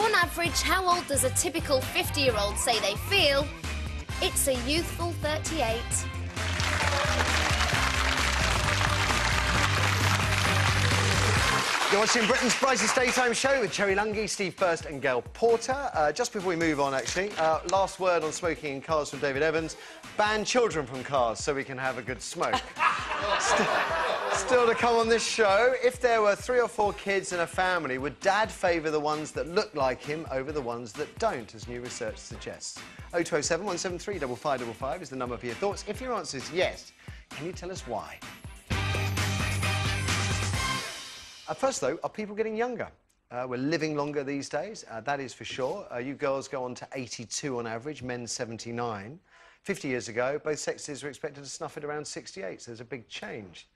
on average, how old does a typical 50-year-old say they feel? It's a youthful 38. You're watching Britain's Brightest Daytime Show with Cherry Lungi, Steve First and Gail Porter. Just before we move on, actually, last word on smoking in cars from David Evans. Ban children from cars so we can have a good smoke. Still to come on this show, if there were 3 or 4 kids in a family, would Dad favour the ones that look like him over the ones that don't, as new research suggests? 0207 173 5555 is the number for your thoughts. If your answer is yes, can you tell us why? First, though, are people getting younger? We're living longer these days, that is for sure. You girls go on to 82 on average, men 79. 50 years ago, both sexes were expected to snuff at around 68, so there's a big change.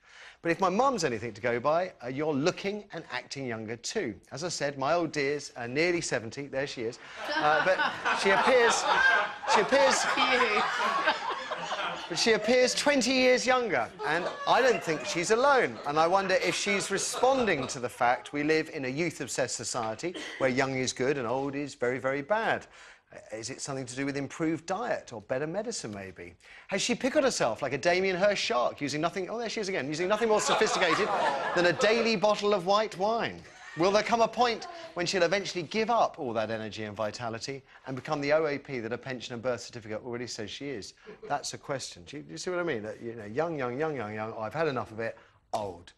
But if my mum's anything to go by, you're looking and acting younger too. As I said, my old dear's nearly 70, there she is. But she appears... But she appears 20 years younger, and I don't think she's alone. And I wonder if she's responding to the fact we live in a youth-obsessed society where young is good and old is very, very bad. Is it something to do with improved diet or better medicine, maybe? Has she pickled herself like a Damien Hirst shark, using nothing... Oh, there she is again, using nothing more sophisticated than a daily bottle of white wine? Will there come a point when she'll eventually give up all that energy and vitality and become the OAP that her pension and birth certificate already says she is? That's a question. Do you see what I mean? That, you know, young, oh, I've had enough of it, old.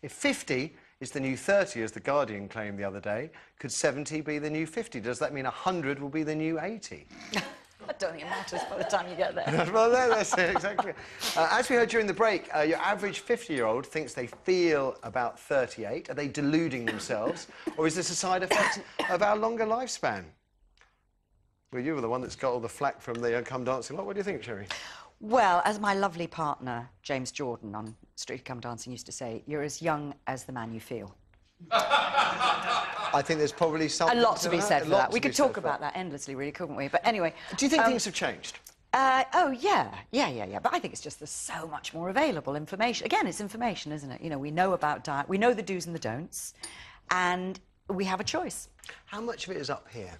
If 50 is the new 30, as The Guardian claimed the other day, could 70 be the new 50? Does that mean 100 will be the new 80? I don't think it matters by the time you get there. Well, that's it, exactly. As we heard during the break, your average 50-year-old thinks they feel about 38. Are they deluding themselves? Or is this a side effect of our longer lifespan? Well, you were the one that's got all the flack from the Come Dancing lot. What do you think, Cherry? Well, as my lovely partner, James Jordan, on Strictly Come Dancing used to say, you're as young as the man you feel. I think there's probably something... A lot to be said for that. We could talk about that endlessly, really, couldn't we? But anyway... Do you think things have changed? Oh, yeah. But I think it's just there's so much more available information. Again, it's information, isn't it? You know, we know about diet, we know the do's and the don'ts, and we have a choice. How much of it is up here?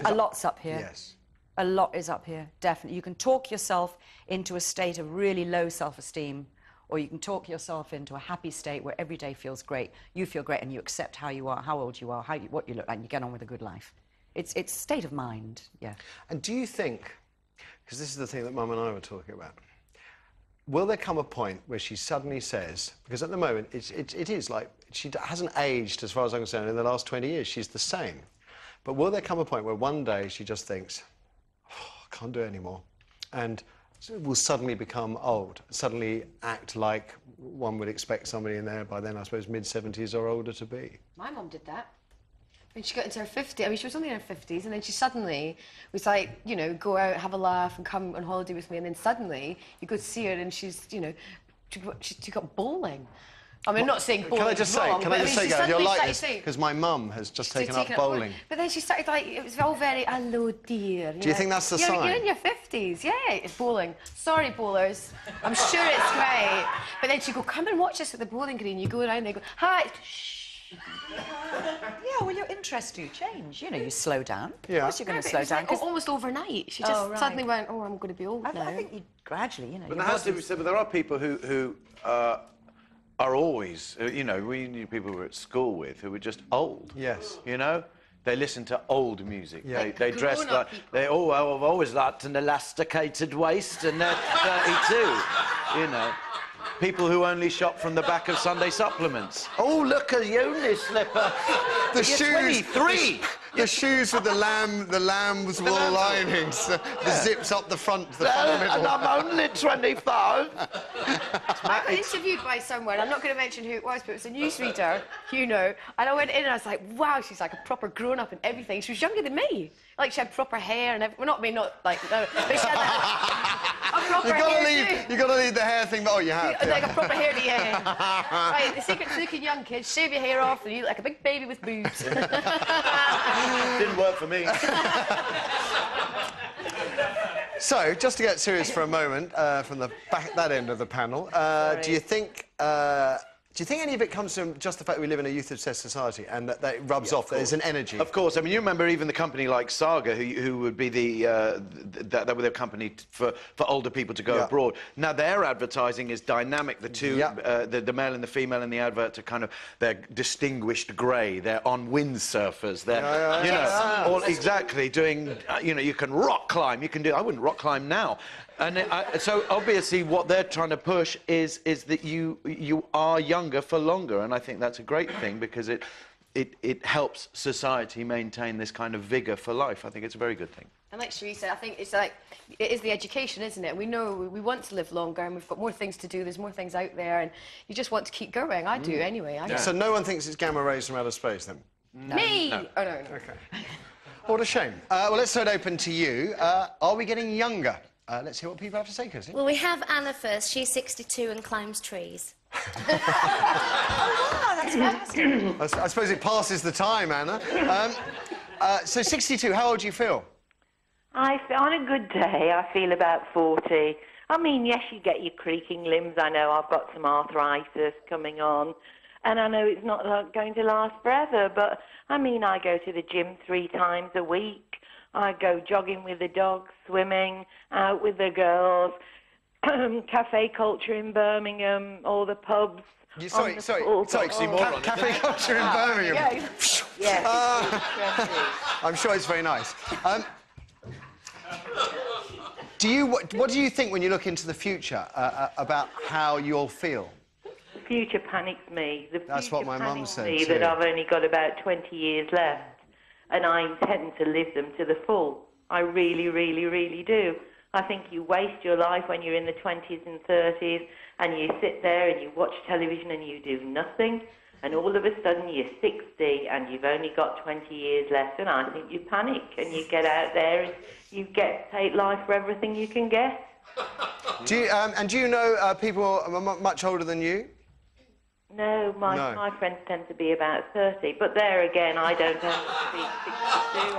A lot's up here. Yes. A lot is up here, definitely. You can talk yourself into a state of really low self-esteem, or you can talk yourself into a happy state where every day feels great, you feel great, and you accept how you are, how old you are, what you look like, and you get on with a good life. It's state of mind, yeah. And do you think, because this is the thing that Mum and I were talking about, will there come a point where she suddenly says, because at the moment it is like, she hasn't aged as far as I'm concerned in the last 20 years, she's the same. But will there come a point where one day she just thinks, oh, I can't do it anymore, and will suddenly become old, suddenly act like one would expect somebody in there by then, I suppose, mid-70s or older to be? My mum did that. When she got into her 50s, I mean, she was only in her 50s, and then she suddenly was like, you know, go out, have a laugh and come on holiday with me, and then suddenly you go to see her and she's, you know, she got bowling. I mean, I'm not saying bowling. Can I just say, Gail, you're like this, because my mum has just taken up bowling. But then she started, like, it was all very, hello, dear. Do you think that's the sign? You're in your 50s, yeah, it's bowling. Sorry, bowlers, I'm sure it's great. But then she'd go, come and watch us at the bowling green. You go around, they go, hi, shh. Yeah, well, your interests do change. You know, you slow down. Yeah. Of course you're going to slow down. Like, almost overnight. She just suddenly went, oh, I'm going to be old now. I think you gradually, you know... But there has to be said, but there are people who are always, you know, we knew people we were at school with who were just old. Yes. You know? They listen to old music. Yeah. They dress like... I've always liked an elasticated waist, and they're 32, you know. People who only shop from the back of Sunday supplements. Oh, look, a uni slipper. The You're shoes... 23! The shoes with the lamb's wool linings, the zips up the front, the middle. And I'm only 25. I got interviewed by someone, I'm not going to mention who it was, but it was a newsreader, you know, and I went in and I was like, wow, she's like a proper grown-up and everything. She was younger than me. Like, she had proper hair and everything. Well, not me, not like, no, but she had a proper hair You've got to leave the hair thing, but oh, you have. Like a proper hair to hair. Right, the secret to looking young, kids, shave your hair off and you look like a big baby with boobs. Didn't work for me. So, just to get serious for a moment, from the that end of the panel, do you think Do you think any of it comes from just the fact that we live in a youth-obsessed society and that it rubs off, that there's an energy? Of course. I mean, you remember even the company like Saga, who would be that were their company for older people to go abroad. Now, their advertising is dynamic. The two, the male and the female in the advert are kind of, they're distinguished grey. They're on windsurfers. They're, you know, all exactly doing, you know, you can rock climb. You can do, I wouldn't rock climb now. And so obviously what they're trying to push is that you are younger for longer, and I think that's a great thing because it helps society maintain this kind of vigour for life. I think it's a very good thing. And like Cherie said, I think it's like, it is the education, isn't it? We know we want to live longer and we've got more things to do, there's more things out there, and you just want to keep going. I do anyway. So no one thinks it's gamma rays from outer space then? No. Me! No. Oh, no. OK. What a shame. Well, let's throw it open to you. Are we getting younger? Let's hear what people have to say, Kirsty. Well, we have Anna first. She's 62 and climbs trees. Oh, wow, that's fantastic. I suppose it passes the time, Anna. So 62, how old do you feel? On a good day, I feel about 40. I mean, yes, you get your creaking limbs. I know I've got some arthritis coming on, and I know it's not going to last forever, but, I mean, I go to the gym 3 times a week. I go jogging with the dogs, swimming, out with the girls, cafe culture in Birmingham, all the pubs. Sorry, cafe culture in Birmingham. Yeah. I'm sure it's very nice. What do you think when you look into the future about how you'll feel? The future panics me. That's what my mum said too. That I've only got about 20 years left, and I intend to live them to the full. I really, really, really do. I think you waste your life when you're in the 20s and 30s, and you sit there and you watch television and you do nothing, and all of a sudden you're 60 and you've only got 20 years left, and I think you panic and you get out there and you take life for everything you can get. Do you know people much older than you? No, my friends tend to be about 30, but there again, I don't tend to be 62.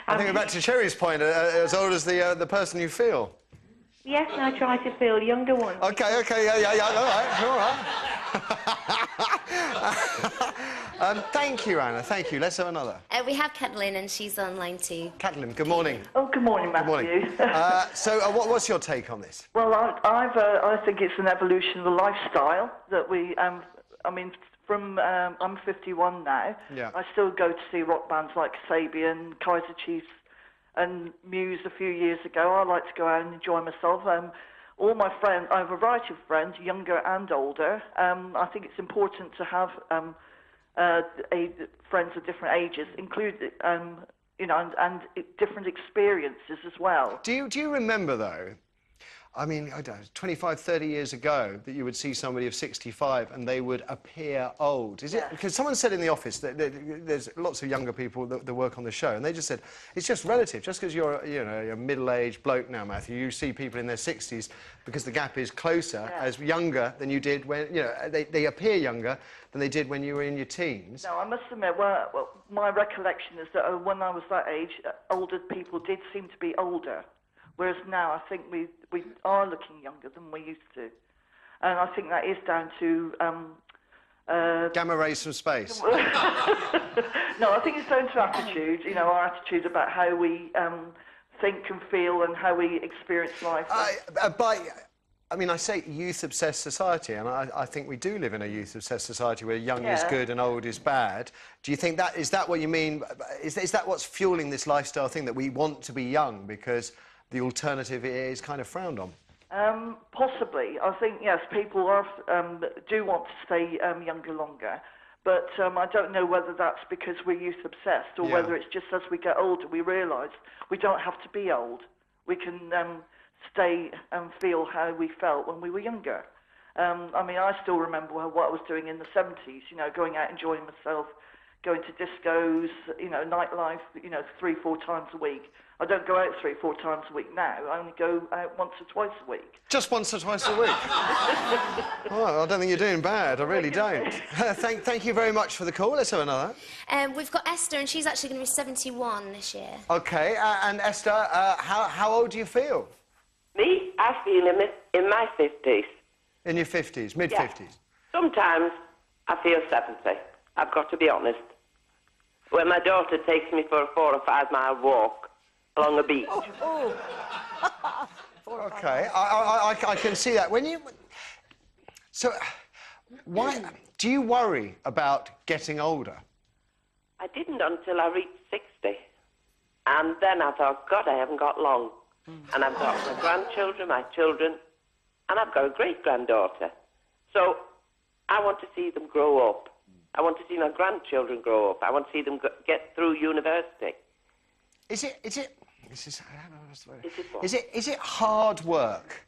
I think we're back to Cherry's point, as old as the person you feel. Yes, I try to feel younger ones. OK, all right. Thank you, Anna, thank you. Let's have another. We have Catelyn, and she's online too. Catelyn, good morning. Oh, good morning, Matthew. Good morning. So what's your take on this? Well, I think it's an evolution of the lifestyle that we... I mean, I'm 51 now. Yeah. I still go to see rock bands like Sabian, Kaiser Chiefs and Muse a few years ago. I like to go out and enjoy myself. All my friends, I have a variety of friends, younger and older. I think it's important to have friends of different ages, you know, and different experiences as well. Do you remember, though, I mean, I don't know, 25, 30 years ago, that you would see somebody of 65 and they would appear old? Is it? Because someone said in the office that there's lots of younger people that work on the show, and they just said, it's just relative. Just because you're a middle-aged bloke now, Matthew, you see people in their 60s because the gap is closer as younger than you did when, they appear younger than they did when you were in your teens. No, I must admit, well, my recollection is that when I was that age, older people did seem to be older. Whereas now I think we are looking younger than we used to. And I think that is down to... gamma rays from space. No, I think it's down to attitude, our attitude about how we think and feel and how we experience life. I mean, I say youth-obsessed society, and I think we do live in a youth-obsessed society where young is good and old is bad. Do you think is that what you mean? Is that what's fueling this lifestyle thing, that we want to be young because the alternative is kind of frowned on? Possibly. I think, yes, people do want to stay younger longer. But I don't know whether that's because we're youth-obsessed or whether it's just as we get older we realise we don't have to be old. We can stay and feel how we felt when we were younger. I mean, I still remember what I was doing in the 70s, going out enjoying myself, going to discos, nightlife, 3-4 times a week. I don't go out 3-4 times a week now. I only go out once or twice a week. Just once or twice a week? Oh, I don't think you're doing bad. I really don't. Thank you very much for the call. Let's have another. We've got Esther, and she's actually going to be 71 this year. OK, and Esther, how old do you feel? Me? I feel in my 50s. In your 50s, mid-50s? Sometimes I feel 70. I've got to be honest. When my daughter takes me for a 4 or 5 mile walk along a beach. OK, I can see that. When you... So, why... Do you worry about getting older? I didn't until I reached 60. And then I thought, God, I haven't got long. And I've got my grandchildren, my children, and I've got a great-granddaughter. So I want to see them grow up. I want to see my grandchildren grow up. I want to see them get through university. Is it hard work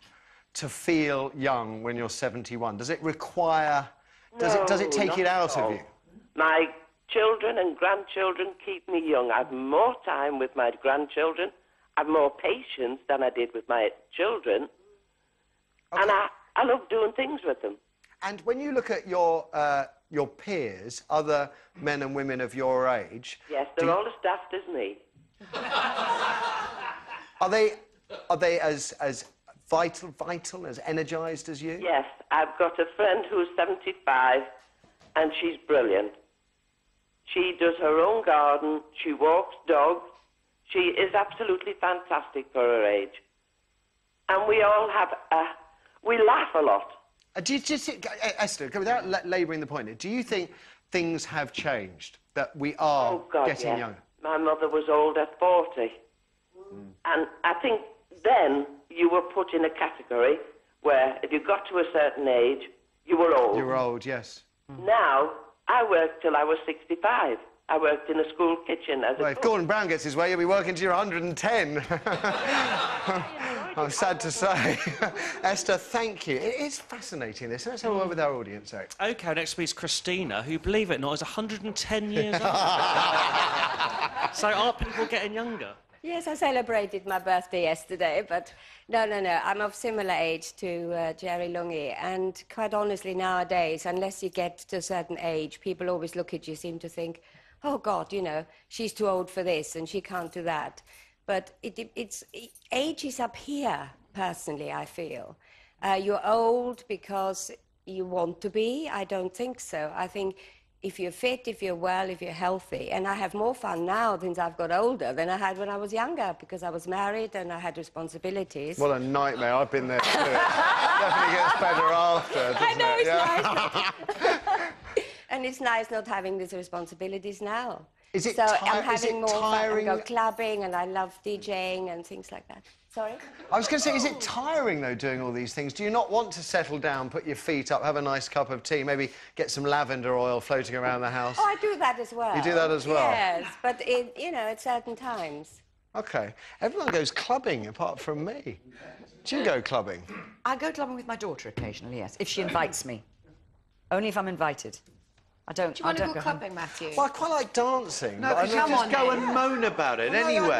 to feel young when you're 71? Does it require... Does it take it out of you? My children and grandchildren keep me young. I have more time with my grandchildren. I have more patience than I did with my children. Okay. And I love doing things with them. And when you look at your peers, other men and women of your age... Yes, they're all as daft as me. Are they as vital, as energised as you? Yes, I've got a friend who's 75, and she's brilliant. She does her own garden, she walks dogs. She is absolutely fantastic for her age. And we all have we laugh a lot. Esther, without labouring the point, do you think things have changed, that we are getting younger? My mother was old at 40. And I think then you were put in a category where if you got to a certain age, you were old. You were old, yes. Now, I worked till I was 65. I worked in a school kitchen as a cook. If Gordon Brown gets his way, you'll be working till you're 110. I'm sad to say. Esther, thank you. It is fascinating, this. Let's have a word with our audience, Eric. OK, next week's Christina, who, believe it or not, is 110 years old. So are people getting younger? Yes, I celebrated my birthday yesterday, but no. I'm of similar age to Jerry Lungi, and quite honestly, nowadays, unless you get to a certain age, people always look at you, seem to think, oh, God, you know, she's too old for this and she can't do that. But age is up here, personally, I feel. You're old because you want to be? I don't think so. I think if you're fit, if you're well, if you're healthy, and I have more fun now since I've got older than I had when I was younger, because I was married and I had responsibilities. What a nightmare. I've been there too. Definitely gets better after, doesn't I know, it? it's nice. And it's nice not having these responsibilities now. Is it so I'm having more tiring? fun. I go clubbing and I love DJing and things like that. Sorry? I was going to say, is it tiring, though, doing all these things? Do you not want to settle down, put your feet up, have a nice cup of tea, maybe get some lavender oil floating around the house? Oh, I do that as well. You do that as well? Yes, but, you know, at certain times. OK. Everyone goes clubbing, apart from me. Do you go clubbing? I go clubbing with my daughter occasionally, yes, if she invites me. Only if I'm invited. I don't. Do you want to go clubbing, Matthew? Well, I quite like dancing. No, but just go and moan about it anyway.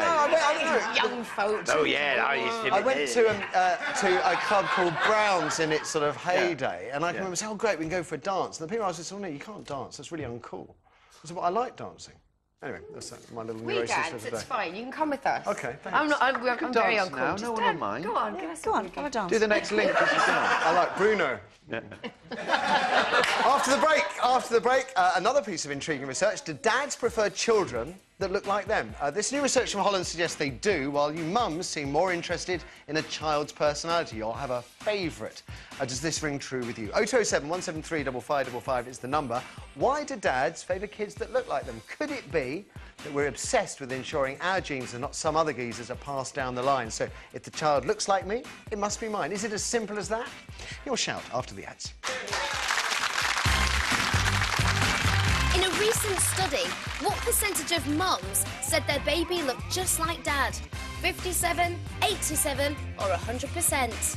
Young folks. Oh, yeah, I used to... I went to a club called Brown's in its sort of heyday, and I can remember saying, oh, great, we can go for a dance. And the people asked me, oh, no, you can't dance. That's really uncool. I said, well, I like dancing. Anyway, that's my little neurosis for today. It's fine. You can come with us. OK, thanks. I'm very dance uncool. now. No one will mind. Go on, give us Go on, have a dance. Do the next link as you go. I like Bruno. Yeah. After the break, another piece of intriguing research. Do dads prefer children that look like them? This new research from Holland suggests they do, while you mums seem more interested in a child's personality or have a favourite. Does this ring true with you? 0207 173 5555 is the number. Why do dads favour kids that look like them? Could it be that we're obsessed with ensuring our genes and not some other geezers are passed down the line? So if the child looks like me, it must be mine. Is it as simple as that? Your shout after the ads. In a recent study, what percentage of mums said their baby looked just like dad? 57, 87 or 100%?